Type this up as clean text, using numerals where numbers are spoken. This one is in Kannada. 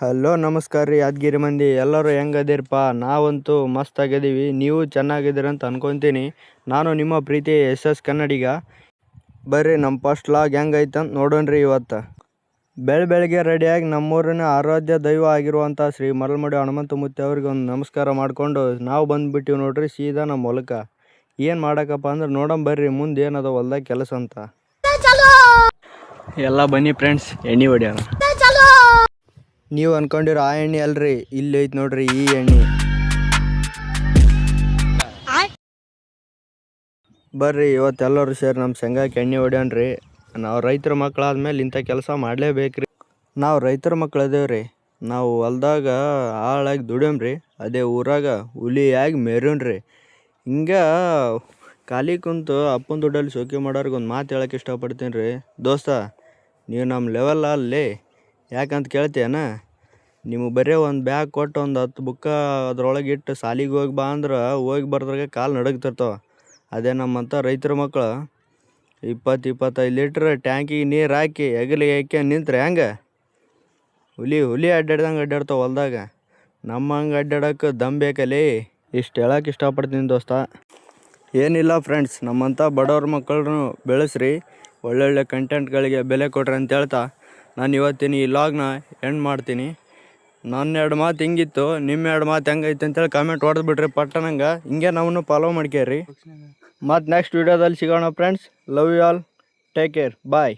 ಹಲೋ ನಮಸ್ಕಾರ ರೀ ಯಾದಗಿರಿ ಮಂದಿ ಎಲ್ಲರೂ ಹೆಂಗದಿರಪ್ಪ. ನಾವಂತೂ ಮಸ್ತ್ ಆಗಿದ್ದೀವಿ, ನೀವು ಚೆನ್ನಾಗಿದ್ದೀರಿ ಅಂತ ಅನ್ಕೊತೀನಿ. ನಾನು ನಿಮ್ಮ ಪ್ರೀತಿ SS ಕನ್ನಡಿಗ. ಬರ್ರಿ ನಮ್ಮ ಫಸ್ಟ್ ಲಾಗ್ ಹೆಂಗೈತೆ ಅಂತ ನೋಡೋಣ್ರಿ. ಇವತ್ತು ಬೆಳಗ್ಗೆ ರೆಡಿಯಾಗಿ ನಮ್ಮೂರಿನ ಆರಾಧ್ಯ ದೈವ ಆಗಿರುವಂಥ ಶ್ರೀ ಮರಳಮುಡಿ ಹನುಮಂತಮೂರ್ತಿ ಅವ್ರಿಗೆ ಒಂದು ನಮಸ್ಕಾರ ಮಾಡಿಕೊಂಡು ನಾವು ಬಂದುಬಿಟ್ಟಿವಿ ನೋಡ್ರಿ ಸೀದಾ ನಮ್ಮ ಹೊಲಕ್ಕ. ಏನು ಮಾಡಕ್ಕಪ್ಪ ಅಂದ್ರೆ ನೋಡೋಣ ಮುಂದೆ ಏನದ ಹೊಲ್ದಾಗ ಕೆಲಸ ಅಂತ. ಎಲ್ಲ ಬನ್ನಿ ಫ್ರೆಂಡ್ಸ್, ಎಣ್ಣೆ ಹೊಡ್ಯೋಣ. ನೀವು ಅನ್ಕೊಂಡಿರೋ ಆ ಎಣ್ಣೆ ಅಲ್ರಿ, ಇಲ್ಲಿ ಐತೆ ನೋಡ್ರಿ ಈ ಎಣ್ಣೆ. ಬರ್ರಿ ಇವತ್ತೆಲ್ಲರೂ ಸೇರಿ ನಮ್ಮ ಶೇಂಗಾಕ್ಕೆ ಎಣ್ಣೆ ಹೊಡ್ಯಾಣ್ರಿ. ನಾವು ರೈತರ ಮಕ್ಕಳಾದ್ಮೇಲೆ ಇಂಥ ಕೆಲಸ ಮಾಡಲೇಬೇಕ್ರಿ. ನಾವು ರೈತರ ಮಕ್ಳು ಅದೇವ್ರಿ. ನಾವು ಹೊಲ್ದಾಗ ಆಳಾಗಿ ದುಡಿಯಮ್ರಿ, ಅದೇ ಊರಾಗ ಹುಲಿಯಾಗಿ ಮೆರೋಣ್ರಿ. ಹಿಂಗೆ ಖಾಲಿ ಕುಂತು ಅಪ್ಪನ ದುಡ್ಡಲ್ಲಿ ಶೋಕಿ ಮಾಡೋರಿಗೆ ಒಂದು ಮಾತು ಹೇಳಕ್ಕೆ ಇಷ್ಟಪಡ್ತೀನಿ ರೀ. ದೋಸ್ತ, ನೀವು ನಮ್ಮ ಲೆವೆಲ್ ಅಲ್ಲಿ ಯಾಕಂತ ಕೇಳ್ತೀಯನ? ನಿಮಗೆ ಬರೀ ಒಂದು ಬ್ಯಾಗ್ ಕೊಟ್ಟು ಒಂದು 10 ಬುಕ್ಕ ಅದ್ರೊಳಗೆ ಇಟ್ಟು ಸಾಲಿಗೆ ಹೋಗಿ ಬಾ ಅಂದ್ರೆ ಹೋಗಿ ಬರ್ದ್ರಾಗೆ ಕಾಲು ನಡುಗ್ತಿರ್ತಾವೆ. ಅದೇ ನಮ್ಮಂಥ ರೈತರ ಮಕ್ಕಳು 20-25 ಲೀಟ್ರ್ ಟ್ಯಾಂಕಿಗೆ ನೀರು ಹಾಕಿ ಹೆಗಲಿಗೆ ಹಾಕಿ ನಿಂತ್ರೆ ಹೆಂಗೆ ಹುಲಿ ಅಡ್ಡಾಡ್ದಂಗೆ ಅಡ್ಡಾಡ್ತಾವೆ ಹೊಲ್ದಾಗ. ನಮ್ಮ ಹಂಗೆ ಅಡ್ಡಾಡೋಕೆ ದಮ್ ಬೇಕಲ್ಲಿ. ಇಷ್ಟು ಹೇಳಕ್ಕೆ ಇಷ್ಟಪಡ್ತೀನಿ ದೋಸ್ತ. ಏನಿಲ್ಲ ಫ್ರೆಂಡ್ಸ್, ನಮ್ಮಂಥ ಬಡವ್ರ ಮಕ್ಕಳನ್ನು ಬೆಳೆಸ್ರಿ, ಒಳ್ಳೊಳ್ಳೆ ಕಂಟೆಂಟ್ಗಳಿಗೆ ಬೆಲೆ ಕೊಡ್ರಿ ಅಂತ ಹೇಳ್ತಾ ನಾನು ಇವತ್ತಿನ ಈ ಲಾಗ್ನ ಎಂಡ್ ಮಾಡ್ತೀನಿ. ನನ್ನ 2 ಮಾತು ಹಿಂಗಿತ್ತು, ನಿಮ್ಮ 2 ಮಾತು ಹೆಂಗೈತೆ ಅಂತೇಳಿ ಕಾಮೆಂಟ್ ಹೊಡೆದ್ಬಿಟ್ರಿ ಪಟ್ಟಣಂಗೆ. ಹಿಂಗೆ ನಾವನ್ನು ಫಾಲೋ ಮಾಡ್ಕೇರಿ. ಮತ್ತು ನೆಕ್ಸ್ಟ್ ವೀಡಿಯೋದಲ್ಲಿ ಸಿಗೋಣ friends. Love you all, take care, bye.